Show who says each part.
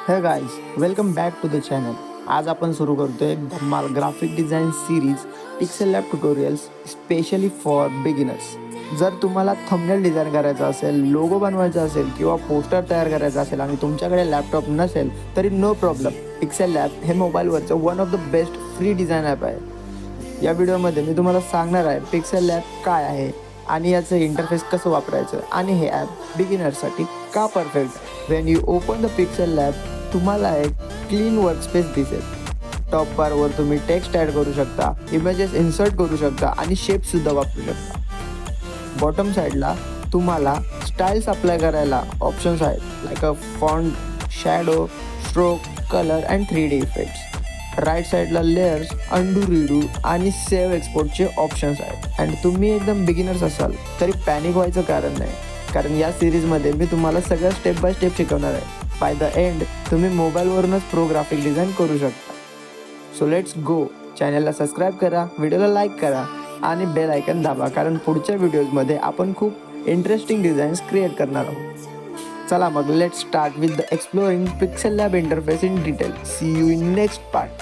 Speaker 1: हे guys, welcome back to the channel. आज आपण सुरू करतोय एक धमाल graphic design series Pixel Lab tutorials specially for beginners. जर तुम्हाला थंबनेल डिझाईन करायचा असेल, लोगो बनवायचा असेल किंवा पोस्टर तयार करायचा असेल आणि तुमच्याकडे लॅपटॉप नसेल तरी नो प्रॉब्लेम. पिक्सेल लॅब हे मोबाईलवरचं one of the best free design app आहे. या व्हिडिओमध्ये मी तुम्हाला सांगणार आहे पिक्सेल लॅब काय आहे आणि याचं इंटरफेस कसं वापरायचं आणि हे ॲप बिगिनर्ससाठी का perfect. Wien you open the pixel lab तुम्हाला एक क्लीन वर्कस्पेस दिसेल. टॉप बारवर तुम्ही टेक्स्ट ॲड करू शकता, इमेजेस इन्सर्ट करू शकता आणि शेपसुद्धा वापरू शकता. बॉटम साईडला तुम्हाला स्टाईल्स अप्लाय करायला ऑप्शन्स आहेत, like a font, shadow, stroke, colour and 3D effects. Right साईडला लेअर्स, अंडू, रिडू आणि सेव्ह एक्सपोर्टचे ऑप्शन्स आहेत. अँड तुम्ही एकदम बिगिनर्स असाल तरी पॅनिक व्हायचं कारण नाही, कारण या सिरीजमध्ये मी तुम्हाला सगळं स्टेप बाय स्टेप शिकवणार आहे. बाय द एंड तुम्ही मोबाईलवरूनच प्रो ग्राफिक डिझाईन करू शकता. So let's go. चॅनलला सबस्क्राईब करा, व्हिडिओला लाईक करा आणि बेल आयकन दाबा, कारण पुढच्या व्हिडिओजमध्ये आपण खूप इंटरेस्टिंग डिझाईन्स क्रिएट करणार आहोत. चला मग let's start with the exploring Pixel Lab interface in detail. See you in next part.